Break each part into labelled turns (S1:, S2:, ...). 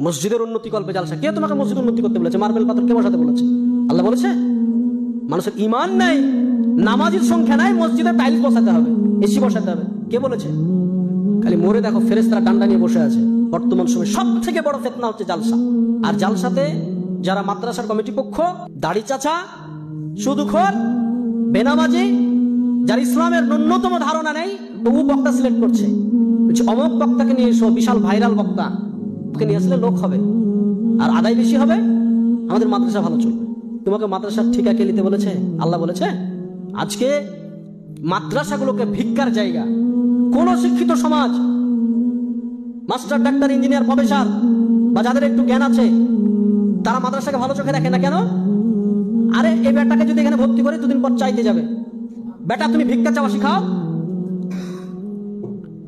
S1: মসজিদের উন্নতি কল্পে জালসা। কে তোমাকে মসজিদ উন্নতি করতে বলেছে? মার্বেল পাথর কে বসাতে বলেছে? আল্লাহ বলেছে? মানুষের ইমান নাই, নামাজের সংখ্যা নাই, মসজিদে টাইলস বসাতে হবে, এসি বসাতে হবে, কে বলেছে? খালি মরে দেখো ফেরেশতারা ডান্ডা নিয়ে বসে আছে। বর্তমান সময়ে সব থেকে বড় ফিতনা হচ্ছে জালসা। আর জালসাতে যারা মাদ্রাসার কমিটি পক্ষ, দাড়ি চাচা, সুদখোর, বেনামাজি, যার ইসলামের ন্যূনতম ধারণা নেই, তবু বক্তা সিলেক্ট করছে, অমুক বক্তাকে নিয়ে এসো, বিশাল ভাইরাল বক্তা, ওকে নিয়ে আসলে লোক হবে আর আদায় বেশি হবে, আমাদের মাদ্রাসা ভালো চলবে। তোমাকে মাদ্রাসার ঠিকা কে নিতে বলেছে? আল্লাহ বলেছে? আজকে মাদ্রাসাগুলোকে ভিক্ষার জায়গা। কোন শিক্ষিত সমাজ, মাস্টার, ডাক্তার, ইঞ্জিনিয়ার, প্রফেসর বা যাদের একটু জ্ঞান আছে, তারা মাদ্রাসাকে ভালো চোখে দেখে না কেন? আরে এই বেটাকে যদি এখানে ভর্তি করে দুদিন পর চাইতে যাবে, বেটা তুমি ভিক্ষা চাওয়া শিখাও।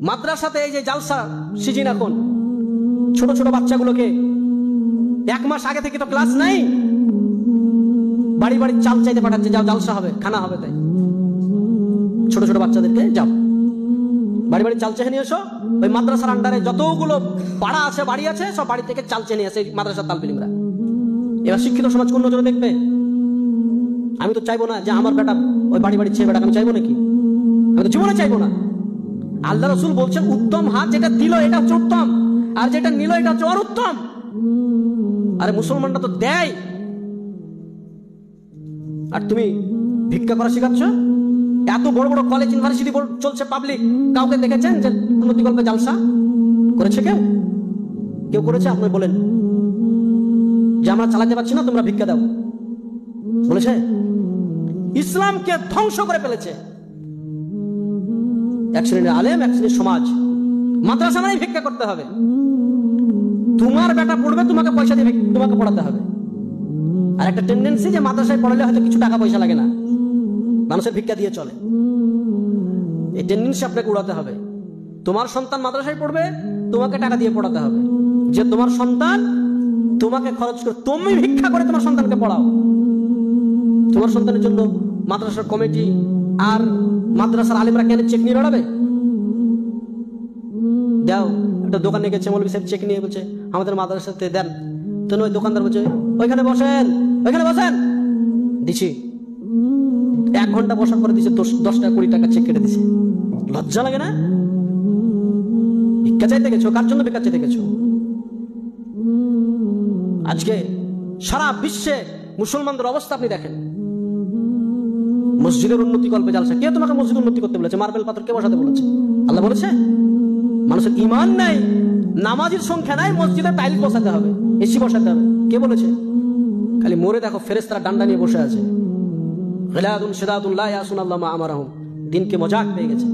S1: মাদ্রাসাতে এই যে জালসা সিজন, এখন ছোট ছোট বাচ্চাগুলোকে 1 মাস আগে থেকে তো ক্লাস নাই, বাড়ি বাড়ি চাল চাইতে পাঠাচ্ছে, যাও জালসা হবে, খানা হবে। তাই ছোট ছোট বাচ্চাদেরকে যাও বাড়ি বাড়ি চাল চেয়ে নিয়ে এসো। ওই মাদ্রাসার আন্ডারে যতগুলো পাড়া আছে, বাড়ি আছে, সব বাড়ি থেকে চাল চেয়ে নিয়ে আসে মাদ্রাসার তালবিলিমরা। এবার শিক্ষিত সমাজ কোন নজরে দেখবে? আমি তো চাইবো না যে আমার বেটা ওই বাড়ি বাড়ি চেয়ে বেটাকে আমি চাইবো নাকি? আমি তো জীবনে চাইবো না। আল্লাহ রাসূল বলছেন উত্তম হাত যেটা দিল এটা হচ্ছে উত্তম, আর যেটা নিল এটা হচ্ছে অনুত্তম। আরে মুসলমানরা তো দেয়, আর তুমি ভিক্ষা করা শেখাচ্ছ। এত বড় বড় কলেজ, ইউনিভার্সিটি চলছে পাবলিক, কাউকে দেখেছেন যে উন্নতি কল্পে জালসা করেছে? কেউ কেউ করেছে? আপনি বলেন যে আমরা চালাতে পারছি না, তোমরা ভিক্ষা দাও, বলেছে? ইসলামকে ধ্বংস করে ফেলেছে এক শ্রেণীর আলেম, এক শ্রেণীর সমাজ। মাদ্রাসা মানে ভিক্ষা করতে হবে, তোমার বেটা পড়বে, তোমাকে পয়সা দিয়ে তোমাকে পড়াতে হবে। আর একটা টেন্ডেন্সি যে মাদ্রাসায় পড়ালে হয়তো কিছু টাকা পয়সা লাগে না, মানুষের ভিক্ষা দিয়ে চলে। এই টেন্ডেন্সি আপনাকে উড়াতে হবে। তোমার সন্তান মাদ্রাসায় পড়বে, তোমাকে টাকা দিয়ে পড়াতে হবে। যে তোমার সন্তান তোমাকে খরচ করে, তুমি ভিক্ষা করে তোমার সন্তানকে পড়াও। তোমার সন্তানের জন্য মাদ্রাসার কমিটি আর মাদ্রাসার আলেমরা কেন চেক নিয়ে বেড়াবে? দাও, একটা দোকানে গেছে, মৌলভী সাহেব চেক নিয়ে বলছে আমাদের মাদ্রাসাতে দেন। তো ওই দোকানদার বলছে ওইখানে বসেন, ওইখানে বসেন, দিছি। 1 ঘন্টা বসার পরে দিচ্ছে 10 টাকা 20 টাকা চেক কেটে দিছে। লজ্জা লাগে না? ভিক্ষা চাইতে গেছো, কার জন্য ভিক্ষা চাইতে গেছো? আজকে সারা বিশ্বে মুসলমানদের অবস্থা আপনি দেখেন। মসজিদের উন্নতি কল্পে জালসা। কে তোমাকে মসজিদ উন্নতি করতে বলেছে? মার্বেল পাথর কে বসাতে বলেছে? আল্লাহ বলেছে? মানুষের ইমান নাই, নামাজের সংখ্যা নাই, মসজিদে টাইলস বসাতে হবে, এসি বসাতে হবে, কে বলেছে? খালি মরে দেখো ফেরেশতারা ডান্ডা নিয়ে বসে আছে। গিলাদুন শিদাদুন লা ইয়াসুন আল্লাহ মা আমারহুম। দিনকে মজাক পেয়ে গেছে।